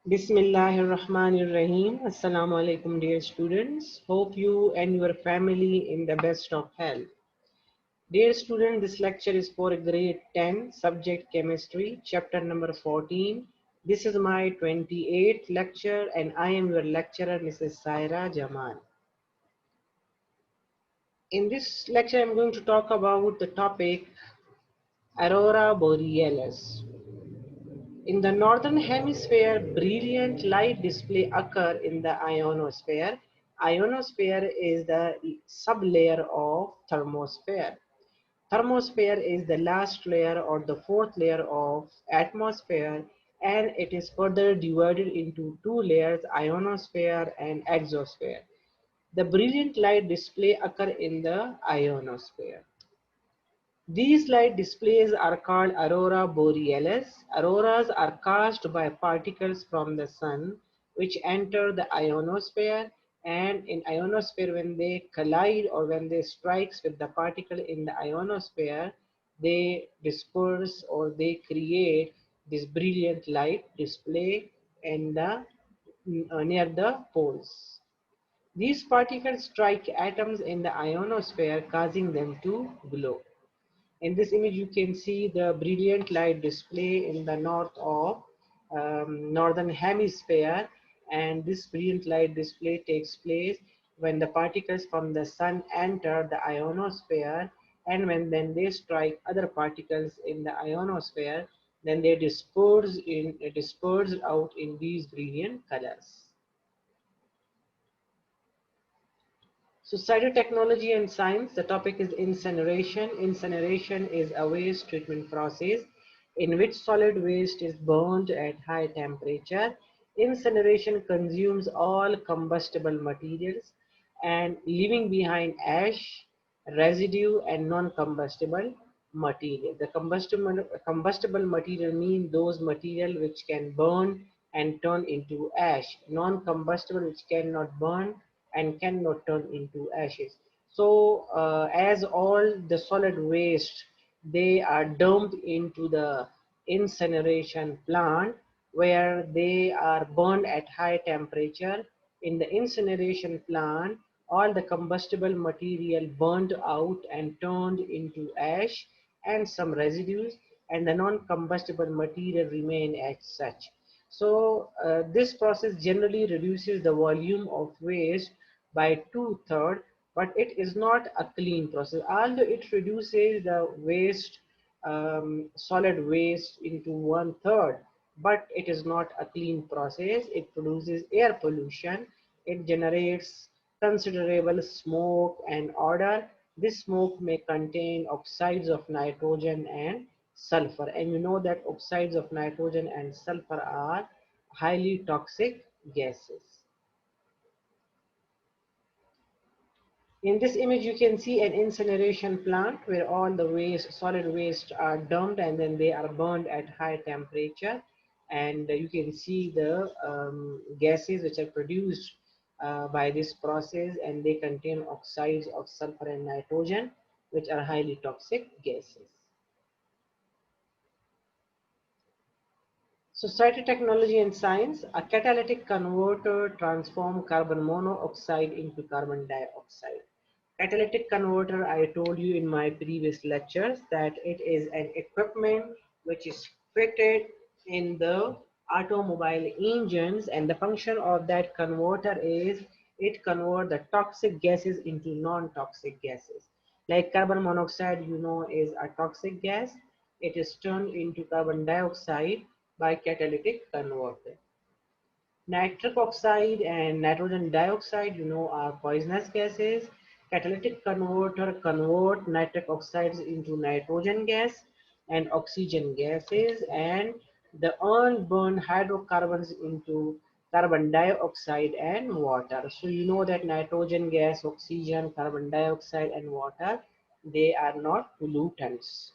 Bismillahirrahmanirrahim. Assalamu alaikum, dear students. Hope you and your family in the best of health. Dear student, this lecture is for grade 10, subject chemistry, chapter number 14. This is my 28th lecture and I am your lecturer, Mrs. Saira Jamal. In this lecture, I'm going to talk about the topic Aurora Borealis. In the northern hemisphere, brilliant light display occur in the ionosphere. Ionosphere is the sublayer of thermosphere. Thermosphere is the last layer or the fourth layer of atmosphere, and it is further divided into two layers, ionosphere and exosphere. The brilliant light display occur in the ionosphere. These light displays are called aurora borealis. Auroras are caused by particles from the sun which enter the ionosphere, and in ionosphere when they collide or when they strikes with the particle in the ionosphere, they disperse or they create this brilliant light display in the near the poles. These particles strike atoms in the ionosphere, causing them to glow. In this image, you can see the brilliant light display in the north of northern hemisphere, and this brilliant light display takes place when the particles from the sun enter the ionosphere, and when then they strike other particles in the ionosphere, then they disperse out in these brilliant colors. Society, technology and science, the topic is incineration. Incineration is a waste treatment process in which solid waste is burned at high temperature. Incineration consumes all combustible materials and leaving behind ash, residue and non-combustible material. The combustible material mean those material which can burn and turn into ash. Non-combustible which cannot burn and cannot turn into ashes. So as all the solid waste, they are dumped into the incineration plant where they are burned at high temperature. In the incineration plant, all the combustible material burned out and turned into ash and some residues, and the non-combustible material remain as such. So this process generally reduces the volume of waste by two-thirds, but it is not a clean process. Although it reduces the waste, solid waste into one-third, but it is not a clean process. It produces air pollution. It generates considerable smoke and odor. This smoke may contain oxides of nitrogen and sulfur. And you know that oxides of nitrogen and sulfur are highly toxic gases. In this image, you can see an incineration plant where all the waste, solid waste are dumped and then they are burned at high temperature. And you can see the gases which are produced by this process, and they contain oxides of sulfur and nitrogen, which are highly toxic gases. Society, technology and science, a catalytic converter transforms carbon monoxide into carbon dioxide. Catalytic converter, I told you in my previous lectures that it is an equipment which is fitted in the automobile engines, and the function of that converter is it converts the toxic gases into non-toxic gases. Like carbon monoxide, you know, is a toxic gas. It is turned into carbon dioxide by catalytic converter. Nitric oxide and nitrogen dioxide, you know, are poisonous gases. Catalytic converter convert nitric oxides into nitrogen gas and oxygen gases, and the unburned hydrocarbons into carbon dioxide and water. So you know that nitrogen gas, oxygen, carbon dioxide and water, they are not pollutants.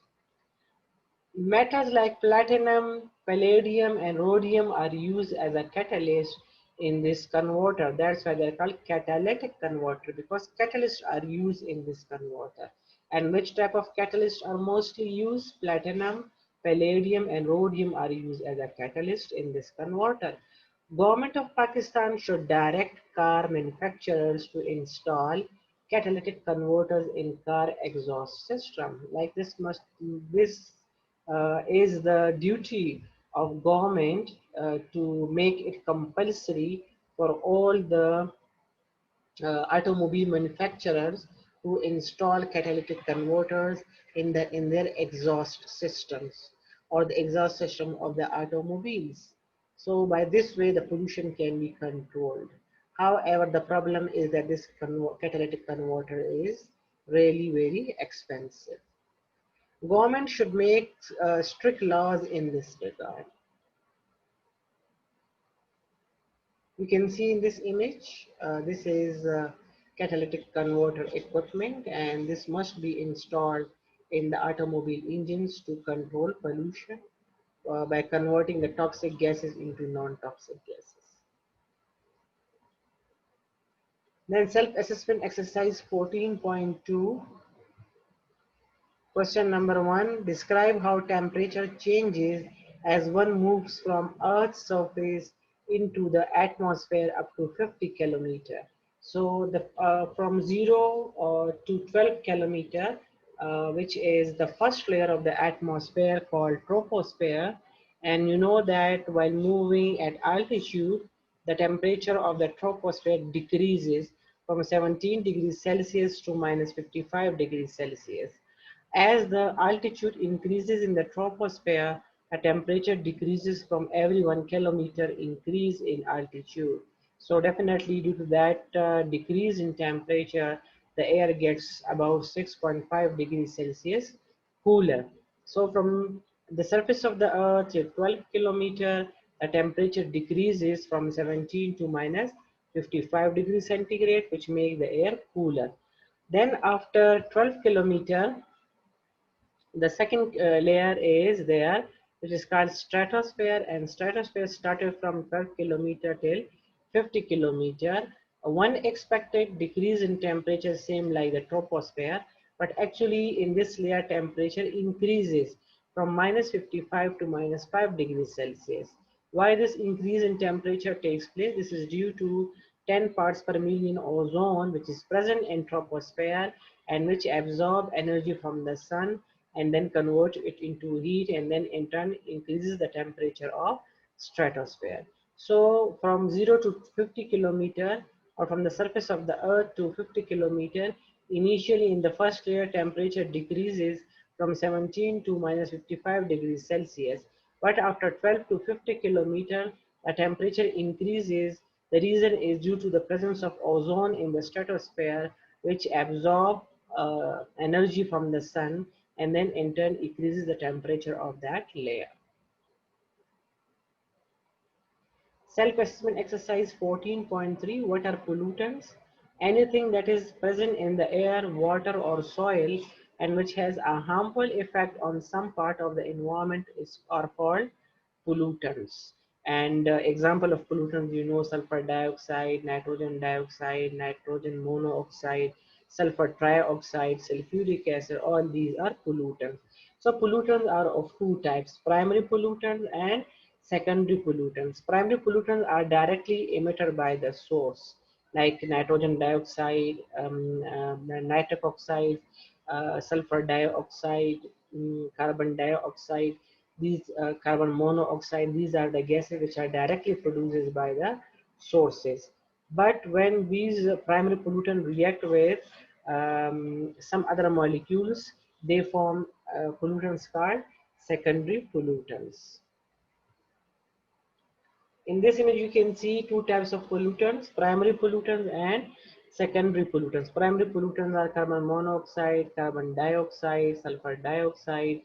Metals like platinum, palladium, and rhodium are used as a catalyst in this converter. That's why they're called catalytic converter, because catalysts are used in this converter. And which type of catalysts are mostly used? Platinum, palladium, and rhodium are used as a catalyst in this converter. Government of Pakistan should direct car manufacturers to install catalytic converters in car exhaust system. Like this is the duty of government to make it compulsory for all the automobile manufacturers to install catalytic converters in their exhaust systems or the exhaust system of the automobiles. So by this way, the pollution can be controlled. However, the problem is that this catalytic converter is really very expensive. Government should make strict laws in this regard. You can see in this image, this is catalytic converter equipment, and this must be installed in the automobile engines to control pollution by converting the toxic gases into non-toxic gases. Then self-assessment exercise 14.2. Question number 1. Describe how temperature changes as one moves from Earth's surface into the atmosphere up to 50 kilometer. So from 0 to 12 kilometer, which is the first layer of the atmosphere called troposphere. And you know that while moving at altitude, the temperature of the troposphere decreases from 17 degrees Celsius to minus 55 degrees Celsius. As the altitude increases in the troposphere, the temperature decreases from every 1 kilometer increase in altitude. So definitely due to that decrease in temperature, the air gets about 6.5 degrees Celsius cooler. So from the surface of the earth to 12 kilometer, the temperature decreases from 17 to minus 55 degrees centigrade, which make the air cooler. Then after 12 kilometer, the second layer is there, which is called stratosphere, and stratosphere started from 12 kilometer till 50 kilometer. One expected decrease in temperature same like the troposphere, but actually in this layer temperature increases from minus 55 to minus 5 degrees Celsius. Why this increase in temperature takes place? This is due to 10 parts per million ozone which is present in troposphere and which absorb energy from the sun and then convert it into heat and then in turn increases the temperature of stratosphere. So from 0 to 50 kilometer or from the surface of the earth to 50 kilometer, initially in the first layer temperature decreases from 17 to minus 55 degrees Celsius. But after 12 to 50 kilometer, the temperature increases. The reason is due to the presence of ozone in the stratosphere, which absorb energy from the sun and then in turn increases the temperature of that layer. Self-assessment exercise 14.3. What are pollutants? Anything that is present in the air, water or soil and which has a harmful effect on some part of the environment are called pollutants. And example of pollutants, you know, sulfur dioxide, nitrogen monoxide, sulfur trioxide, sulfuric acid, all these are pollutants. So pollutants are of two types, primary pollutants and secondary pollutants. Primary pollutants are directly emitted by the source, like nitrogen dioxide, nitric oxide, sulfur dioxide, carbon dioxide, these carbon monoxide, these are the gases which are directly produced by the sources. But when these primary pollutants react with some other molecules, they form pollutants called secondary pollutants. In this image, you can see two types of pollutants, primary pollutants and secondary pollutants. Primary pollutants are carbon monoxide, carbon dioxide, sulfur dioxide,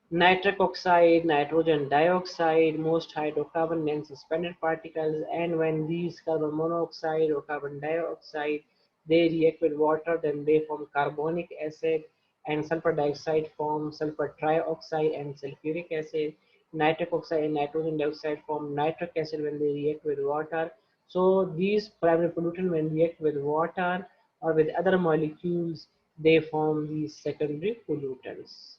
nitric oxide, nitrogen dioxide, most hydrocarbon and suspended particles. And when these carbon monoxide or carbon dioxide, they react with water, then they form carbonic acid, and sulfur dioxide form sulfur trioxide and sulfuric acid. Nitric oxide and nitrogen dioxide form nitric acid when they react with water. So these primary pollutants when react with water or with other molecules, they form these secondary pollutants.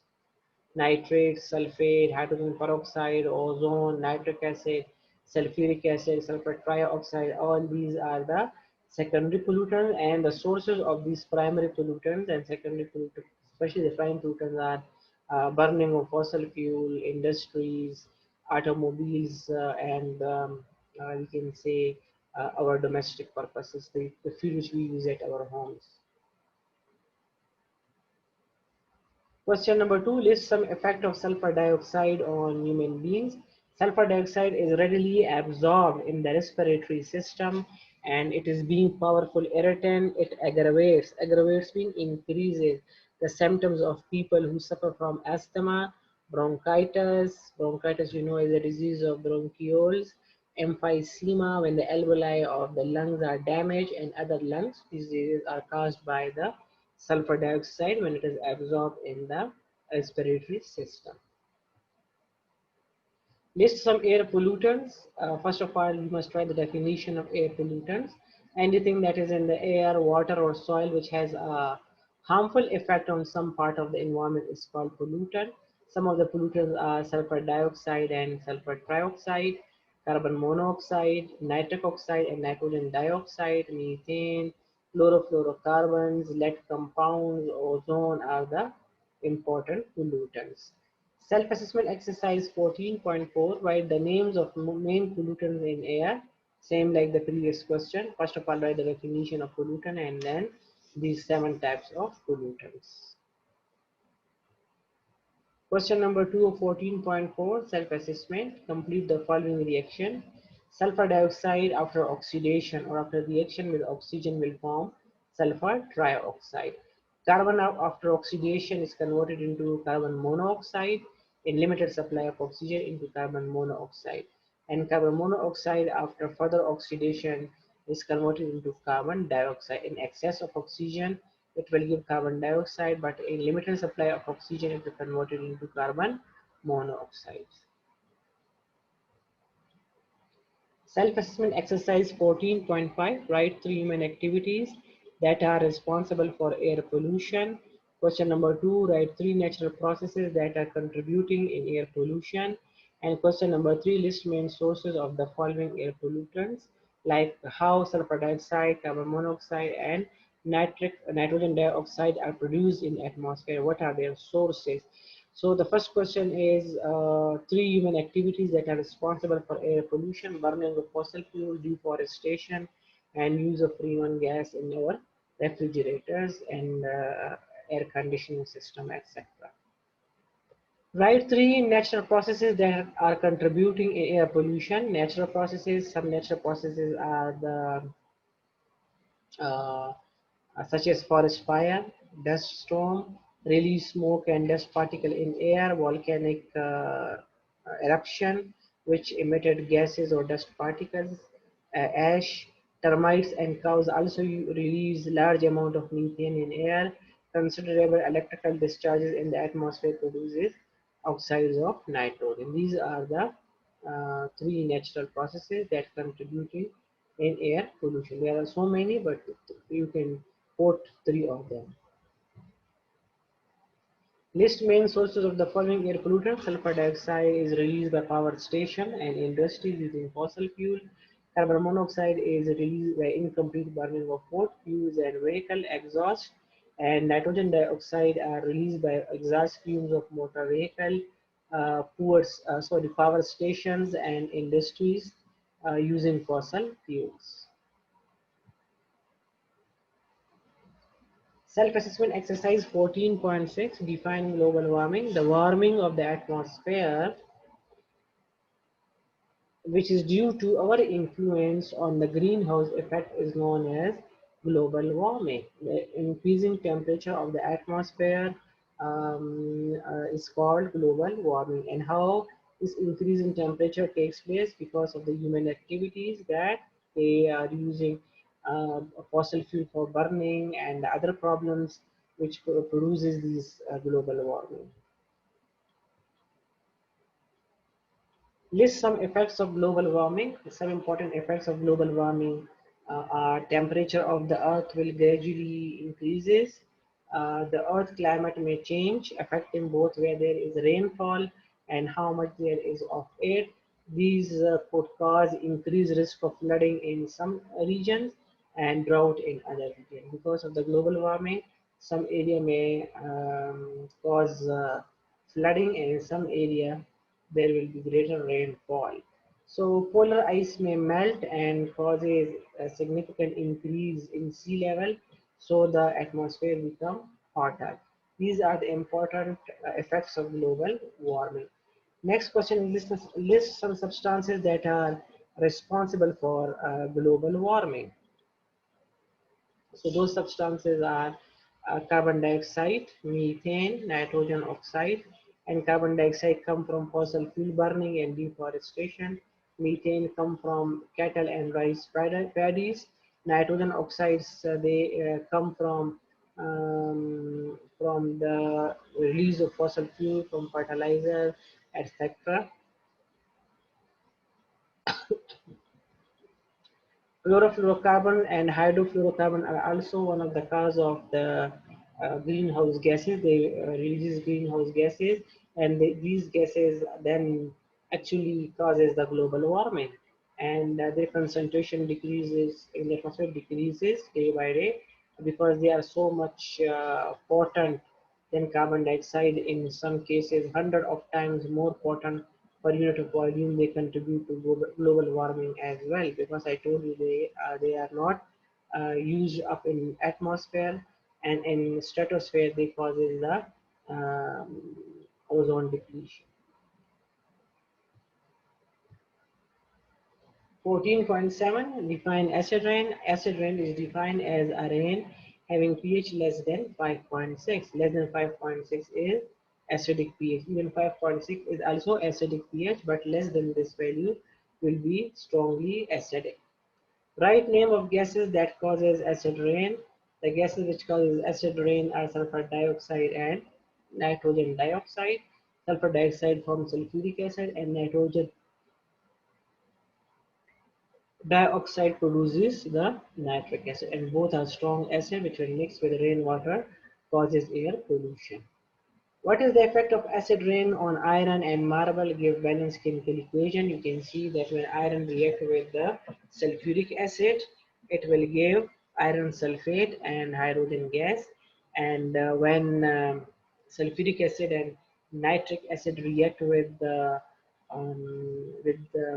Nitrate, sulfate, hydrogen peroxide, ozone, nitric acid, sulfuric acid, sulfur trioxide, all these are the secondary pollutants, and the sources of these primary pollutants and secondary pollutants, especially the prime pollutants, are burning of fossil fuel, industries, automobiles, and we can say our domestic purposes, the fuel which we use at our homes. Question number 2, list some effect of sulfur dioxide on human beings. Sulfur dioxide is readily absorbed in the respiratory system, and it is being powerful irritant. It aggravates means increases the symptoms of people who suffer from asthma, bronchitis. Bronchitis, is a disease of bronchioles, emphysema when the alveoli of the lungs are damaged, and other lungs diseases are caused by the sulfur dioxide when it is absorbed in the respiratory system. List some air pollutants. First of all, you must try the definition of air pollutants. Anything that is in the air, water, or soil which has a harmful effect on some part of the environment is called pollutant. Some of the pollutants are sulfur dioxide and sulfur trioxide, carbon monoxide, nitric oxide and nitrogen dioxide, methane, chlorofluorocarbons, lead compounds, ozone are the important pollutants. Self-assessment exercise 14.4, write the names of main pollutants in air. Same like the previous question. First of all, write the definition of pollutant and then these 7 types of pollutants. Question number 2 of 14.4, self-assessment. Complete the following reaction. Sulfur dioxide after oxidation or after reaction with oxygen will form sulfur trioxide. Carbon after oxidation is converted into carbon monoxide in limited supply of oxygen into carbon monoxide. And carbon monoxide after further oxidation is converted into carbon dioxide. In excess of oxygen, it will give carbon dioxide, but in limited supply of oxygen, it is converted into carbon monoxide. Self-assessment exercise 14.5, write 3 human activities that are responsible for air pollution. Question number 2, write 3 natural processes that are contributing in air pollution. And question number 3, list main sources of the following air pollutants, like how sulfur dioxide, carbon monoxide, and nitrogen dioxide are produced in atmosphere. What are their sources? So the first question is 3 human activities that are responsible for air pollution: burning of fossil fuel, deforestation, and use of freon gas in our refrigerators and air conditioning system, etc. Write 3 natural processes that are contributing in air pollution. Natural processes, some natural processes are the such as forest fire, dust storm, release smoke and dust particle in air, volcanic eruption, which emitted gases or dust particles, ash, termites and cows also release large amount of methane in air, considerable electrical discharges in the atmosphere produces oxides of nitrogen. These are the 3 natural processes that contributing in air pollution. There are so many, but you can quote 3 of them. List main sources of the following air pollutants. Sulfur dioxide is released by power station and industries using fossil fuel. Carbon monoxide is released by incomplete burning of wood, fuels and vehicle exhaust. And nitrogen dioxide are released by exhaust fumes of motor vehicle, power stations and industries using fossil fuels. Self-assessment exercise 14.6, define global warming. The warming of the atmosphere, which is due to our influence on the greenhouse effect, is known as global warming. The increasing temperature of the atmosphere is called global warming. And how this increase in temperature takes place? Because of the human activities that they are using fossil fuel for burning and other problems which produces these global warming. List some effects of global warming. Some important effects of global warming are temperature of the earth will gradually increases. The earth climate may change, affecting both where there is rainfall and how much there is of it. These could cause increased risk of flooding in some regions and drought in other regions. Because of the global warming, some area may cause flooding, and in some area there will be greater rainfall. So polar ice may melt and causes a significant increase in sea level, so the atmosphere become hotter. These are the important effects of global warming. Next question is list some substances that are responsible for global warming. So those substances are carbon dioxide, methane, nitrogen oxide, and carbon dioxide come from fossil fuel burning and deforestation. Methane come from cattle and rice paddies. Nitrogen oxides they come from the release of fossil fuel from fertilizer, etc. Chlorofluorocarbon and hydrofluorocarbon are also one of the cause of the greenhouse gases. They release greenhouse gases, and these gases then actually causes the global warming, and their concentration decreases in the atmosphere decreases day by day because they are so much potent than carbon dioxide. In some cases, hundred of times more potent per unit of volume. They contribute to global warming as well, because I told you they are not used up in atmosphere, and in stratosphere they causes the ozone depletion. 14.7 define acid rain. Acid rain is defined as a rain having pH less than 5.6. Less than 5.6 is acidic pH. Even 5.6 is also acidic pH, but less than this value will be strongly acidic. Right name of gases that causes acid rain. The gases which causes acid rain are sulfur dioxide and nitrogen dioxide. Sulfur dioxide forms sulfuric acid, and nitrogen dioxide produces the nitric acid, and both are strong acid which when mixed with rainwater causes air pollution. What is the effect of acid rain on iron and marble? Give balanced chemical equation. You can see that when iron react with the sulfuric acid, it will give iron sulfate and hydrogen gas. And when sulfuric acid and nitric acid react with the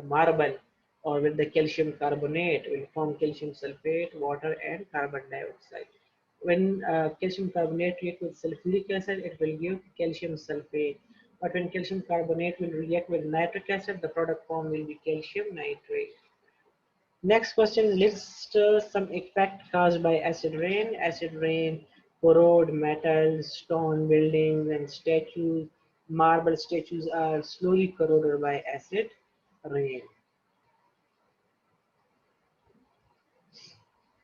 marble or with the calcium carbonate, will form calcium sulfate, water, and carbon dioxide. When calcium carbonate react with sulfuric acid, it will give calcium sulfate. But when calcium carbonate will react with nitric acid, the product form will be calcium nitrate. Next question, list some effect caused by acid rain. Acid rain corrode metals, stone buildings, and statues. Marble statues are slowly corroded by acid rain.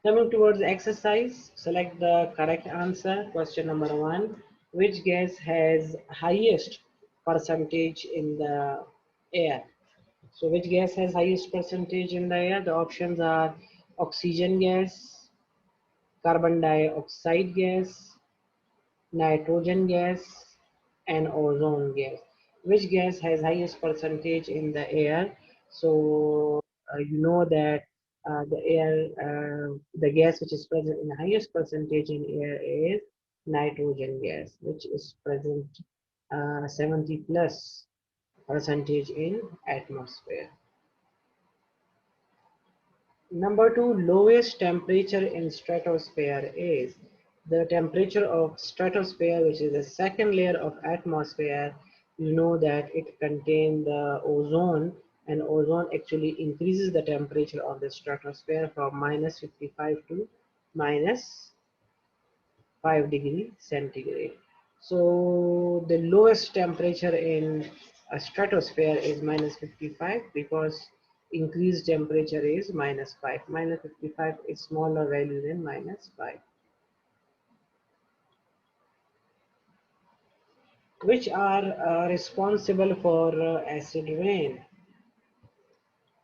Coming towards exercise, select the correct answer. Question number 1. Which gas has highest percentage in the air? So which gas has highest percentage in the air? The options are oxygen gas, carbon dioxide gas, nitrogen gas, and ozone gas. Which gas has highest percentage in the air? So you know that the gas which is present in the highest percentage in air is nitrogen gas, which is present 70 plus percentage in atmosphere. Number 2, lowest temperature in stratosphere is the temperature of stratosphere, which is the second layer of atmosphere. You know that it contains the ozone, and ozone actually increases the temperature of the stratosphere from minus 55 to minus 5 degree centigrade. So the lowest temperature in a stratosphere is minus 55, because increased temperature is minus 5. Minus 55 is smaller value than minus 5. Which are responsible for acid rain?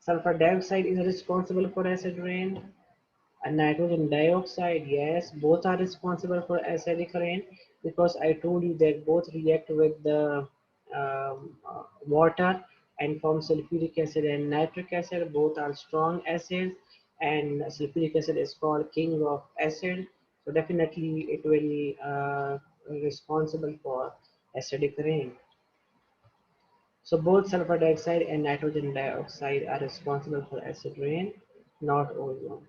Sulfur dioxide is responsible for acid rain. And nitrogen dioxide, yes, both are responsible for acidic rain, because I told you that both react with the water and form sulfuric acid and nitric acid. Both are strong acids, and sulfuric acid is called king of acid. So definitely it will responsible for acidic rain. So both sulfur dioxide and nitrogen dioxide are responsible for acid rain, not ozone,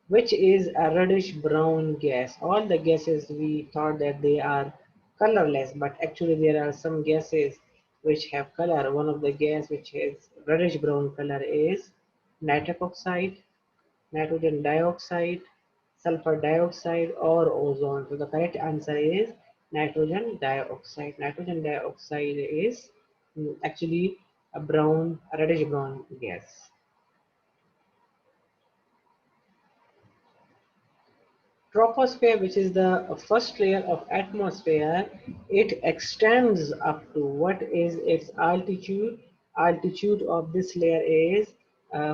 which is a reddish brown gas. All the gases we thought that they are colorless, but actually there are some gases which have color. One of the gas which has reddish brown color is nitric oxide, nitrogen dioxide, sulfur dioxide, or ozone. So the correct answer is nitrogen dioxide. Nitrogen dioxide is actually a brown, reddish brown gas. Troposphere, which is the first layer of atmosphere, it extends up to what is its altitude. Altitude of this layer is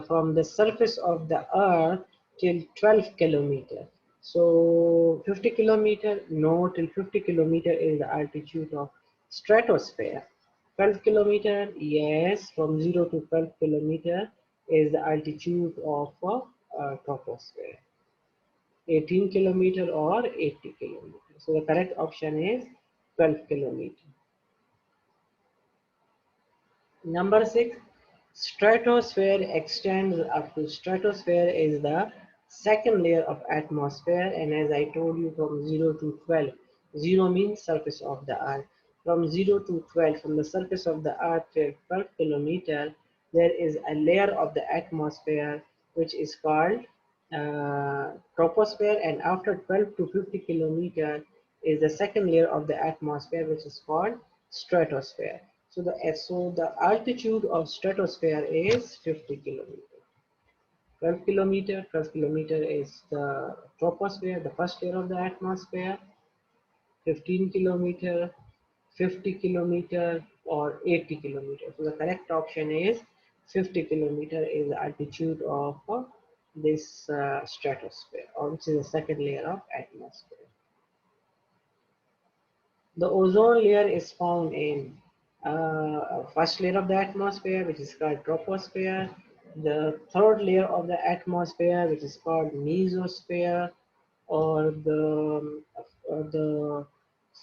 from the surface of the earth till 12 kilometer. So 50 kilometer, no, till 50 kilometer is the altitude of stratosphere. 12 kilometer, yes, from 0 to 12 kilometer is the altitude of troposphere. 18 kilometer or 80 kilometer. So the correct option is 12 kilometer. Number 6, stratosphere extends up to. Stratosphere is the second layer of atmosphere, and as I told you, from 0 to 12. 0 means surface of the earth. From 0 to 12, from the surface of the earth till 12 kilometer, there is a layer of the atmosphere which is called troposphere, and after 12 to 50 kilometer is the second layer of the atmosphere which is called stratosphere. So the altitude of stratosphere is 50 kilometer. 12 kilometer is the troposphere, the first layer of the atmosphere. 15 kilometer, 50 kilometer, or 80 kilometer. So the correct option is 50 kilometer is the altitude of this stratosphere, or which is the second layer of atmosphere. The ozone layer is found in first layer of the atmosphere, which is called troposphere, the third layer of the atmosphere, which is called mesosphere, or the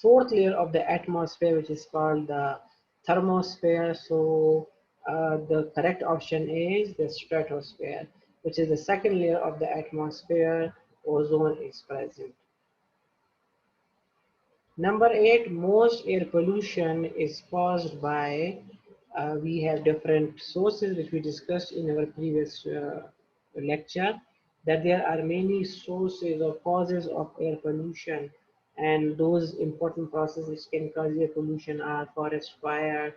fourth layer of the atmosphere, which is called the thermosphere. So the correct option is the stratosphere, which is the second layer of the atmosphere. Ozone is present. Number 8, most air pollution is caused by, we have different sources which we discussed in our previous lecture, that there are many sources or causes of air pollution, and those important processes which can cause air pollution are forest fire,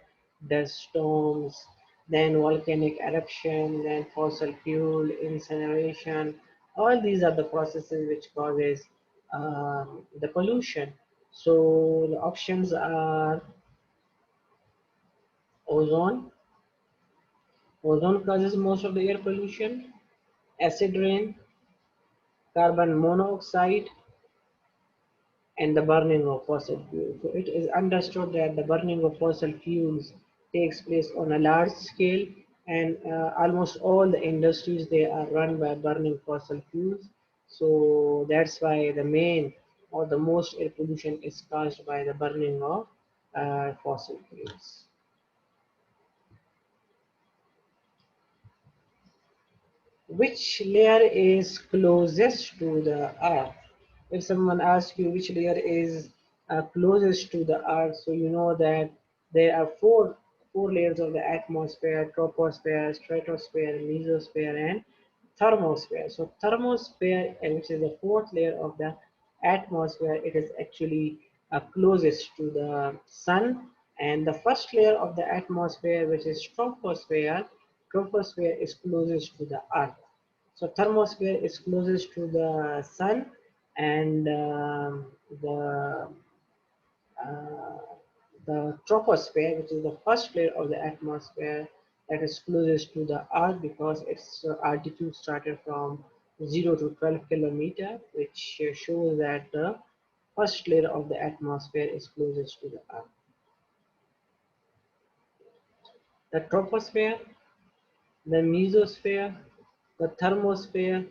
dust storms, then volcanic eruption, then fossil fuel, incineration. All these are the processes which causes the pollution. So the options are ozone. Ozone causes most of the air pollution, acid rain, carbon monoxide, and the burning of fossil fuels. So it is understood that the burning of fossil fuels takes place on a large scale, and almost all the industries they are run by burning fossil fuels. So that's why the main or the most air pollution is caused by the burning of fossil fuels. Which layer is closest to the earth? If someone asks you which layer is closest to the earth, so you know that there are four layers of the atmosphere: troposphere, stratosphere, mesosphere, and thermosphere. So thermosphere, which is the fourth layer of the atmosphere, it is actually closest to the sun. And the first layer of the atmosphere, which is troposphere is closest to the earth. So thermosphere is closest to the sun, and uh, the troposphere, which is the first layer of the atmosphere, that is closest to the earth because its altitude started from 0 to 12 kilometer, which shows that the first layer of the atmosphere is closest to the earth. the troposphere, the mesosphere, the thermosphere,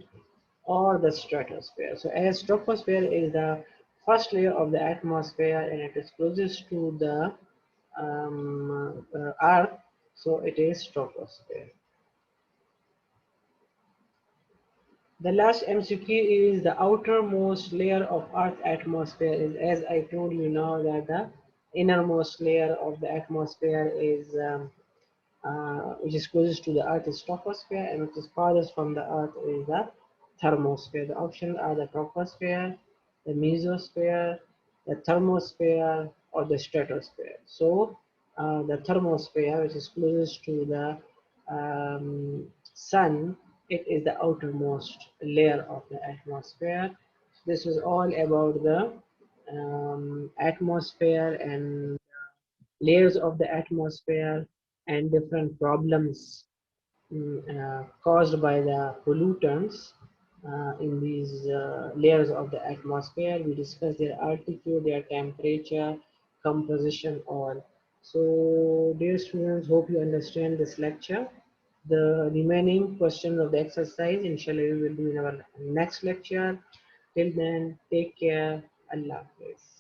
or the stratosphere. So as troposphere is the first layer of the atmosphere and it is closest to the Earth, so it is troposphere. The last MCQ is the outermost layer of Earth atmosphere is, as I told you now, that the innermost layer of the atmosphere is which is closest to the Earth is troposphere, and which is farthest from the Earth is the thermosphere. The options are the troposphere, the mesosphere, the thermosphere, or the stratosphere. So the thermosphere, which is closest to the sun, it is the outermost layer of the atmosphere. This is all about the atmosphere and layers of the atmosphere and different problems caused by the pollutants in these layers of the atmosphere. We discussed their altitude, their temperature, composition, all. So, dear students, hope you understand this lecture. The remaining questions of the exercise, inshallah, we will do in our next lecture. Till then, take care. Allah Hafiz.